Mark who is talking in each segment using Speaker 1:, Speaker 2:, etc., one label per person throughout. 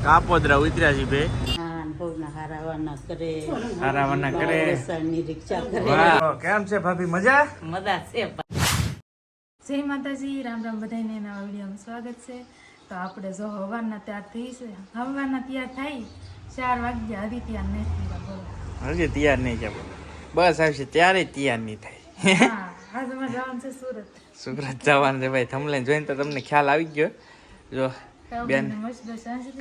Speaker 1: કાપોદરા ઉતર્યા છે બે
Speaker 2: હારાવાના કરે
Speaker 1: રિક્ષા કરે કેમ છે ભાભી મજા
Speaker 2: મજા છે જય માતાજી રામ રામ બધાને નવા વિડીયોમાં સ્વાગત છે તો આપણે જો હવારના તૈયાર થઈ છે હવારના તૈયાર થઈ 4 વાગ્યા હજી તૈયાર નથી બોલો
Speaker 1: હજી તૈયાર નહીં છે બસ આવશે ત્યારે તૈયાર નહીં થાય
Speaker 2: હા આજે મારે જવાનું છે
Speaker 1: સુરત જવાનું છે ભાઈ થમલેન જોઈને તો તમને ખ્યાલ આવી ગયો જો બેન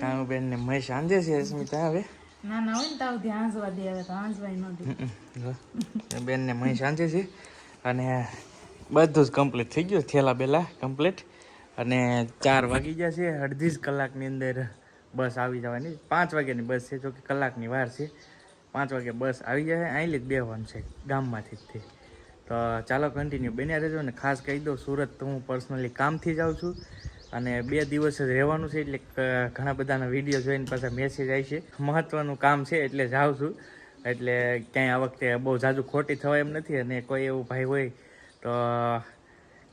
Speaker 1: કામુ બેન ને મહેશ આંજે છે સ્મિતા હવે
Speaker 2: ના ના હોય ને તાવ ધ્યાન જોવા દે હવે તો આંજવાય ન દે
Speaker 1: બેન ને મહેશ આંજે છે અને બધું જ કમ્પ્લીટ થઈ ગયું થેલા બેલા કમ્પ્લીટ અને 4 વાગી ગયા છે અડધી જ કલાકની અંદર બસ આવી જવાની 5 વાગ્યાની બસ છે જો કે કલાકની વાર છે 5 વાગે બસ આવી જાય અહીં જ બેવાનું છે ગામમાંથી જ તો ચાલો કન્ટિન્યુ બન્યા રહેજો અને ખાસ કહી દઉં સુરત તો હું પર્સનલી કામથી જાઉં છું અને 2 દિવસ જ રહેવાનું છે એટલે ઘણા બધાના વિડીયો જોઈને પાછા મેસેજ આવી છે મહત્ત્વનું કામ છે એટલે જાઉં છું એટલે ક્યાંય આ વખતે બહુ ઝાઝું ખોટી થવાય એમ નથી અને કોઈ એવું ભાઈ હોય તો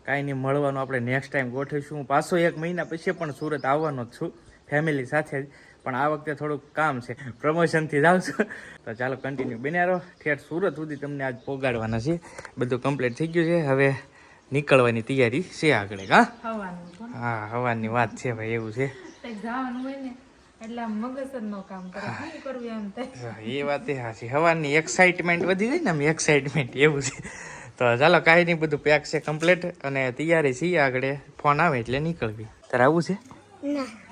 Speaker 1: કાંઈ નહીં મળવાનું આપણે નેક્સ્ટ ટાઈમ ગોઠવીશું હું પાછો 1 મહિના પછી પણ સુરત આવવાનો જ છું ફેમિલી સાથે જ પણ આ વખતે થોડુંક કામ છે પ્રમોશનથી જાઉં છું તો ચાલો કન્ટિન્યુ બન્યા રહો ઠેઠ સુરત સુધી તમને આજ પોગાડવાના છે બધું કમ્પ્લીટ થઈ ગયું છે હવે નીકળવાની તૈયારી છે આગળ હા હવાની વાત છે ભાઈ એવું છે
Speaker 2: જવાનું હોય ને એટલે મગજ નો કામ કરે શું કરવું એમ થાય
Speaker 1: એ વાત એ હાચી હવાની એક્સાઇટમેન્ટ વધી જાય ને આમ એક્સાઇટમેન્ટ એવું છે તો ચાલો કાંઈ નહીં બધું પેક છે કમ્પ્લીટ અને તૈયારી છીએ આગળ ફોન આવે એટલે નીકળવી તારે આવું છે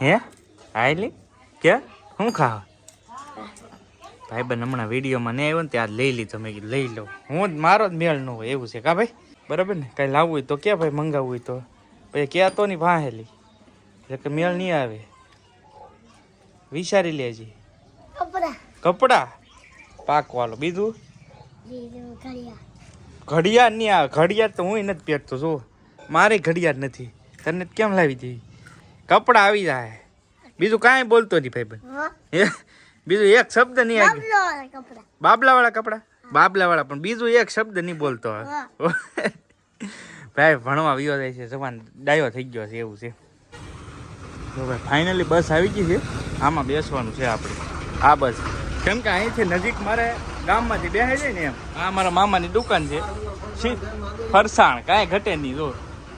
Speaker 1: હે હાઈલી કે શું ખાવ ભાઈ બન હમણાં વિડીયોમાં નહીં આવ્યો ને ત્યાં લઈ લીધો મેં કીધું લઈ લો હું જ મારો જ મેળ ન હોય એવું છે કા ભાઈ બરાબર ને કાંઈ લાવવું હોય તો ક્યાં ભાઈ મંગાવવું હોય તો પછી ક્યાં તો નહીં વાહેલી એટલે કે મેળ નહીં આવે વિચારી લેજી કપડા પાકવાલો બીજું ઘડિયાળ નહીં આવે ઘડિયાળ તો હું નથી પહેરતો જો મારે ઘડિયાળ નથી તને કેમ લાવી દઈ કપડા આવી જાય બીજું કાંઈ બોલતો નહીં ભાઈ બન બીજું એક શબ્દ નહીં આવી બાબલાવાળા કપડા બાબલાવાળા પણ બીજું એક શબ્દ નહીં બોલતો ભાઈ ભણવા વિયો જાય છે જવાન ડાયો થઈ ગયો છે એવું છે તો ભાઈ ફાઇનલી બસ આવી ગઈ છે આમાં બેસવાનું છે આપણે આ બસ કેમ કે અહીંથી નજીક મારે ગામમાંથી બેસે છે ને એમ આ મારા મામાની દુકાન છે ફરસાણ કાંઈ ઘટે નહીં જો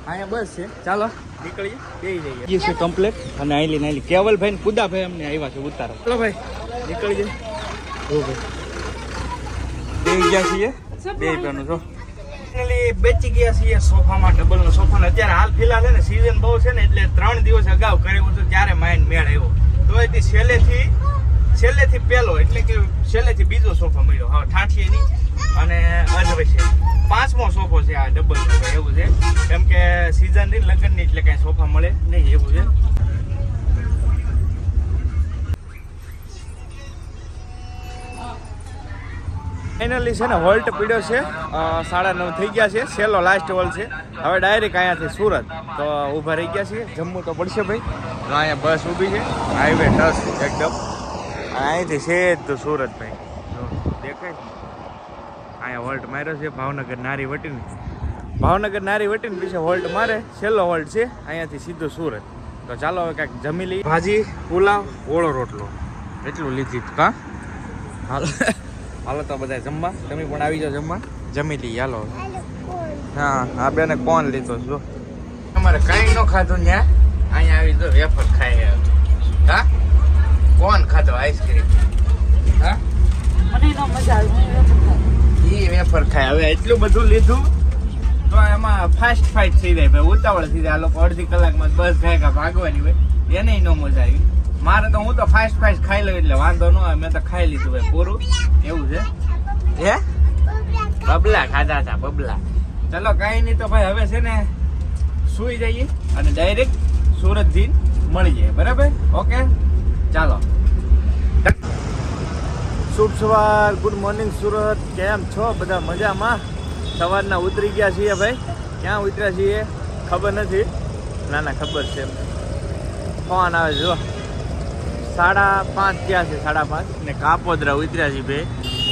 Speaker 1: અહીંયા બસ છે ચાલો નીકળીએ બે જઈએ છે કમ્પ્લેટ અને આઈલી કેવલભાઈ ને કુદાભાઈ અમને આવ્યા છે ઉતારો ચાલો ભાઈ નીકળી જાય હો ભાઈ બે ગયા છીએ બે પેનું જો બેચી ગયા છીએ સોફામાં ડબલ નો સોફા અત્યારે હાલ ફિલહાલ છે ને સીઝન બહુ છે ને એટલે 3 દિવસ અગાઉ કર્યું હતું ત્યારે માઇન્ડ મેળ આવ્યો તો એથી છેલ્લેથી પહેલો એટલે કે છેલ્લેથી બીજો સોફા મળ્યો હવે ઠાઠીએ નહીં અને અજવે છે 5મો સોફો છે આ ડબલ સોફા એવું છે કેમ કે સીઝન ની લગ્ન ની એટલે કઈ સોફા મળે નહીં એવું છે ફાઇનલી છે ને હોલ્ટ પીડ્યો છે 9:30 થઈ ગયા છે છેલ્લો લાસ્ટ હોલ છે હવે ડાયરેક્ટ અહીંયાથી સુરત તો ઊભા રહી ગયા છીએ જમ્મુ તો પડશે ભાઈ તો અહીંયા બસ ઊભી છે હાઈવે ટચ એકદમ અહીંથી સીધું સુરત ભાઈ દેખાય અહીંયા હોલ્ટ માર્યો છે ભાવનગર નારી વટીને પછી હોલ્ટ મારે છેલ્લો હોલ્ટ છે અહીંયાથી સીધું સુરત તો ચાલો હવે કાંઈક જમી લઈએ ભાજી પુલાવ ઓળો રોટલો એટલું લીધી કાં હાલો તો બધા જમવા તમે પણ આવી જાઓ જમવા જમી લઈએ હાલો હા આ બેને કોણ લીધો જો તમારે કઈ ન ખાધું ત્યાં અહીંયા આવી તો વેફર ખાઈ હા કોણ ખાધો આઈસ્ક્રીમ હા
Speaker 2: મને નો મજા આવે
Speaker 1: એ વેફર ખાય હવે એટલું બધું લીધું તો એમાં ફાસ્ટ ફાઇટ થઈ જાય ભાઈ ઉતાવળ થઈ જાય આ લોકો અડધી કલાકમાં બસ ગાયકા ભાગવાની હોય એને ન મજા આવી મારે તો હું તો ફાસ્ટ ખાઈ લઉં એટલે વાંધો ન આવે મેં તો ખાઈ લીધું ભાઈ પૂરું એવું છે હે બબલા ખાધા હતા બબલા ચલો કાંઈ નહીં તો ભાઈ હવે છે ને સુઈ જઈએ અને ડાયરેક્ટ સુરતથી મળી જાય બરાબર ઓકે ચાલો શુભ સવાર ગુડ મોર્નિંગ સુરત કેમ છો બધા મજામાં સવારના ઉતરી ગયા છીએ ભાઈ ક્યાં ઉતર્યા છીએ ખબર નથી ના ખબર છે ફોન આવે જો 5:30 ગયા છે 5:30 ને કાપોદરા ઉતર્યા છીએ ભાઈ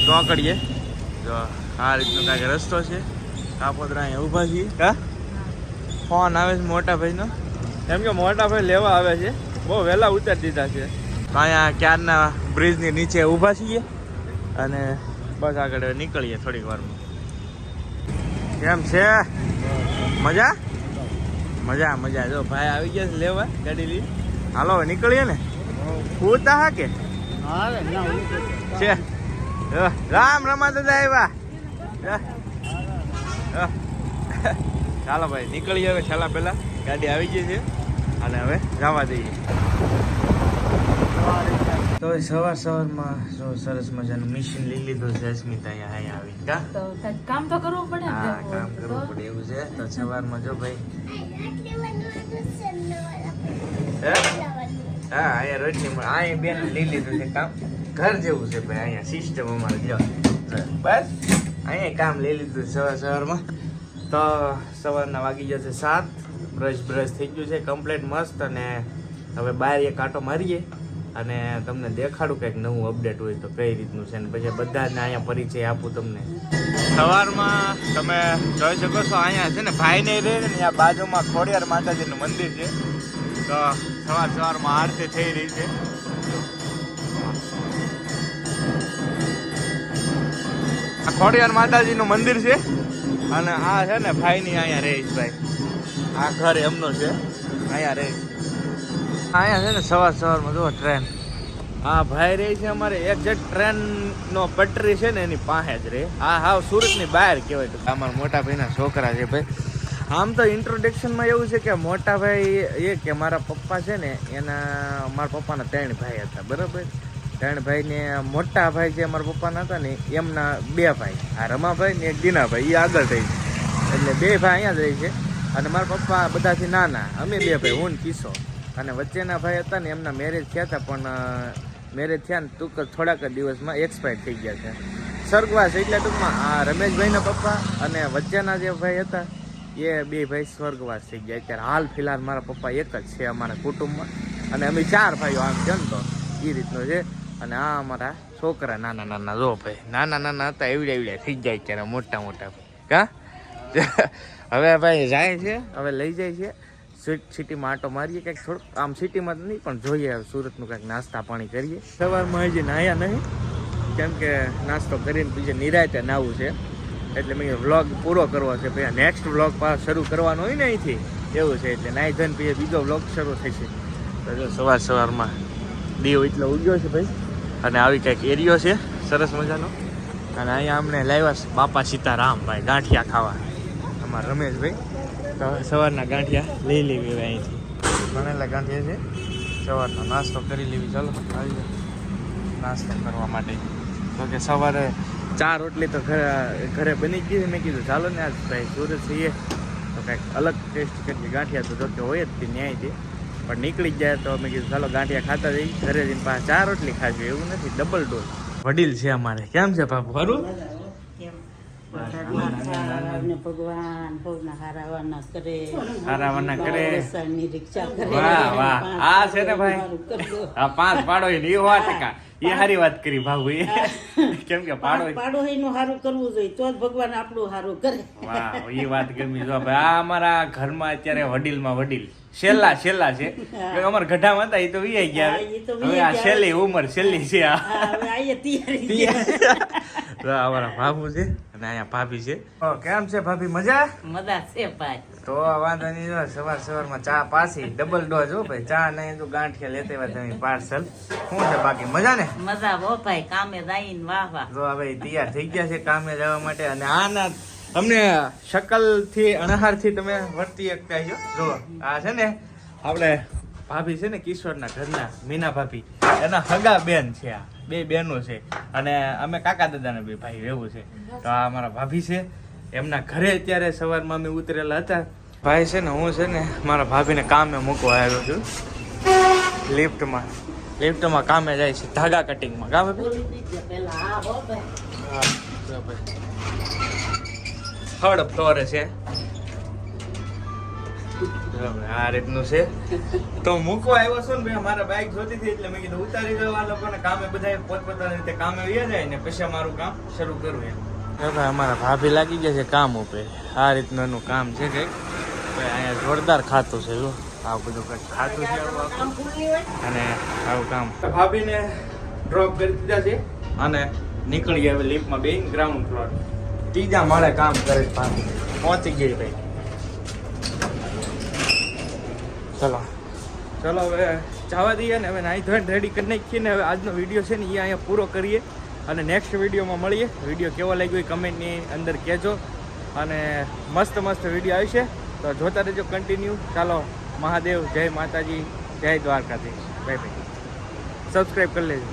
Speaker 1: ચોકડીએ જો આ રીતનો કાંઈક રસ્તો છે કાપોદરા અહીંયા ઊભા છીએ હા ફોન આવે છે મોટા ભાઈનો એમ કે મોટા ભાઈ લેવા આવે છે બહુ વહેલા ઉતારી દીધા છે તો અહીંયા ક્યારના બ્રિજની નીચે ઊભા છીએ અને બસ આગળ નીકળીએ થોડીક વારમાં. કેમ છે? મજા મજા મજા. જો ભાઈ આવી ગયા છે લેવા ગાડી લઈ. હાલો હવે નીકળીએ ને. પૂતા હા કે છે? રામ રમા દાદા આવ્યા. ચાલો ભાઈ નીકળીએ હવે. છેલ્લા પહેલા ગાડી આવી ગઈ છે અને હવે જવા દઈએ. તો સવારમાં જો સરસ મજાનું મશીન લઈ લીધું છે અસ્મિતા અહીંયા આવી. કા
Speaker 2: તો કંઈક કામ તો કરવું પડે ને.
Speaker 1: હા કામ કરવું પડે એવું છે. તો સવારમાં જો ભાઈ હા અહીંયા રોટલી અહીંયા બેન લઈ લીધું છે કામ. ઘર જેવું છે ભાઈ અહીંયા સિસ્ટમ અમારે જો બસ અહીંયા કામ લઈ લીધું સવારમાં. તો સવારના વાગી જશે 7. બ્રશ થઈ ગયું છે કમ્પ્લીટ મસ્ત. અને હવે બહાર એક આંટો મારીએ અને તમને દેખાડું કંઈક નવું અપડેટ હોય તો કઈ રીતનું છે. ને પછી બધાને અહીંયા પરિચય આપું તમને. સવારમાં તમે જોઈ શકો છો અહીંયા છે ને ભાઈને રહે ને અહીંયા બાજુમાં ખોડિયાર માતાજીનું મંદિર છે. તો સવારમાં આરતી થઈ રહી છે. આ ખોડિયાર માતાજીનું મંદિર છે અને આ છે ને ભાઈની અહીંયા રહે છે ભાઈ. આ ઘર એમનો છે અહીંયા રહે છે. અહીંયા છે ને સવારમાં જુઓ ટ્રેન. હા ભાઈ રહી છે અમારે એક્ઝેક્ટ ટ્રેનનો પટરી છે ને એની પાસે જ રહે. હા હા સુરતની બહાર કહેવાય. તો અમારા મોટા ભાઈના છોકરા છે ભાઈ. આમ તો ઇન્ટ્રોડક્શનમાં એવું છે કે મોટા ભાઈ એ કે મારા પપ્પા છે ને એના મારા પપ્પાના 3 ભાઈ હતા બરાબર. 3 ભાઈને મોટા ભાઈ જે મારા પપ્પાના હતા ને એમના 2 ભાઈ. આ રમાભાઈ ને એક દીનાભાઈ એ આગળ રહી છે. એટલે 2 ભાઈ અહીંયા જ રહી છે. અને મારા પપ્પા બધાથી નાના. અમે 2 ભાઈ હું ને કિસ્સો. અને વચ્ચેના ભાઈ હતા ને એમના મેરેજ થયા હતા પણ મેરેજ થયા ને થોડાક જ દિવસમાં એક્સપાયર થઈ ગયા છે. સ્વર્ગવાસ એટલે ટૂંકમાં આ રમેશભાઈના પપ્પા અને વચ્ચેના જે ભાઈ હતા એ 2 ભાઈ સ્વર્ગવાસ થઈ ગયા. અત્યારે હાલ ફિલહાલ મારા પપ્પા એક જ છે અમારા કુટુંબમાં. અને અમે 4 ભાઈઓ આમ છે ને તો એ રીતનું છે. અને આ અમારા છોકરા નાના જો ભાઈ નાના હતા એવડ્યા થઈ જાય ત્યારે મોટા કા. હવે ભાઈ જાય છે હવે લઈ જાય છે સિટીમાં આંટો મારીએ કંઈક થોડુંક. આમ સિટીમાં તો નહીં પણ જોઈએ સુરતનું કંઈક નાસ્તા પાણી કરીએ. સવારમાં હજી નાહ્યા નહીં કેમ કે નાસ્તો કરીને બીજે નિરાંતે નાહવું છે. એટલે મેં વ્લોગ પૂરો કરવો છે ભાઈ. નેક્સ્ટ વ્લોગ પાછો શરૂ કરવાનો હોય ને અહીંથી એવું છે. એટલે નાહી ધોઈને પછી બીજો વ્લોગ શરૂ થશે. તો જો સવારમાં દીવ એટલો ઉગ્યો છે ભાઈ. અને આવી કંઈક એરિયો છે સરસ મજાનો. અને અહીંયા અમને લાવ્યા બાપા સીતારામ ભાઈ ગાંઠિયા ખાવા અમારા રમેશભાઈ. તો સવારના ગાંઠિયા લઈ લેવી હવે અહીંથી. બનેલા ગાંઠિયા છે. સવારનો નાસ્તો કરી લેવી. ચાલો આવી જાઓ નાસ્તો કરવા માટે. તો કે સવારે 4 રોટલી તો ઘરે બની ગઈ. મેં કીધું ચાલો ને આજ ભાઈ સુરત છીએ તો કંઈક અલગ ટેસ્ટ કરીએ. ગાંઠિયા તો જોકે હોય જ તે ન્યાયથી પણ નીકળી જાય તો મેં કીધું ચાલો ગાંઠિયા ખાતા જઈએ. ઘરે જઈને પાછા 4 રોટલી ખાવી એવું નથી ડબલ ડોઝ. વડીલ છે અમારે. કેમ છે બાપુ? ખરું
Speaker 3: ભગવાન
Speaker 1: હારાવાના કરે.
Speaker 3: રિક્ષા
Speaker 1: વાહ વાહ. આ છે ને ભાઈ આ 5 પાડો એ 100% એ સારી વાત કરી ભાભુ. કેમ કે
Speaker 3: પાડો એનું સારું કરવું જોઈએ તો જ ભગવાન આપણું સારું કરે.
Speaker 1: વાહ એ વાત ગમી. જો ભાઈ આ અમારા ઘરમાં અત્યારે વડીલમાં વડીલ છેલ્લા છે. અમારા ગઢામાં હતા એ તો વી ગયા. હવે આ છેલ્લી ઉંમર છેલ્લી છે. અમારા ભાભુ છે અને અહીંયા ભાભી છે. કેમ છે ભાભી? મજા
Speaker 3: છે ભાઈ.
Speaker 1: તો વાંધો નહીં. સવારમાં ચા પાછી ડબલ ડોઝ હો ભાઈ. ચા નહીં તો ગાંઠિયા લેતા તમે પાર્સલ. શું છે બાકી મજા ને?
Speaker 3: મજા હો ભાઈ. કામે જઈને વાહ વાહ.
Speaker 1: જો હવે તૈયાર થઈ ગયા છે કામે જવા માટે. અને આના તમને શકલ થી અણહાર થી તમે વર્તી શકતા છો. જો આ છે ને આપણે ભાભી છે ને કિશોરના ઘરના મીના ભાભી એના હગા બેન છે. આ 2 બહેનો છે અને અમે કાકા દાદાના 2 ભાઈ એવું છે. તો આ અમારા ભાભી છે. એમના ઘરે અત્યારે સવારમાં અમે ઉતરેલા હતા. ભાઈ છે ને હું છે ને મારા ભાભીને કામે મૂકવા આવ્યો છું. લિફ્ટમાં કામે જાય છે ધાગા કટિંગમાં. કામ ભાભી થર્ડ ફ્લોરે છે. આ રીતનું છે. તો મૂકવા આવ્યો છું ને ભાઈ. મારા બાઇક જોતી હતી એટલે મેં કીધું ઉતારી દો. આ લોકોને કામે બધા પોતપોતાની રીતે કામે વ્યા જાય ને પછી અમારું કામ શરૂ કરવું એમ. અમારા ભાભી લાગી ગયા છે કામ ઉપર. આ રીતનું એનું કામ છે કંઈક. અહીંયા જોરદાર ખાતું છે. જો આવું બધું કંઈક ખાતું છે આવું આખું. અને આવું કામ ભાભીને ડ્રોપ કરી દીધા છે અને નીકળી ગયા હવે લિફ્ટમાં બેન ગ્રાઉન્ડ ફ્લોર ત્રીજા માળે કામ કરે છે ભાભી પહોંચી ગઈ ભાઈ. ચલો હવે જવા દઈએ ને હવે નાહી ધોઈને રેડી કરી નાખીએ ને હવે આજનો વિડીયો છે ને એ અહીંયા પૂરો કરીએ અને નેક્સ્ટ વિડીયોમાં મળીએ. વિડીયો કેવો લાગ્યો એ કમેન્ટની અંદર કહેજો અને મસ્ત મસ્ત વિડીયો આવશે તો જોતા રહેજો કન્ટિન્યુ. ચાલો મહાદેવ, જય માતાજી, જય દ્વારકાધીશ, બાય બાય. સબસ્ક્રાઈબ કરી લેજો.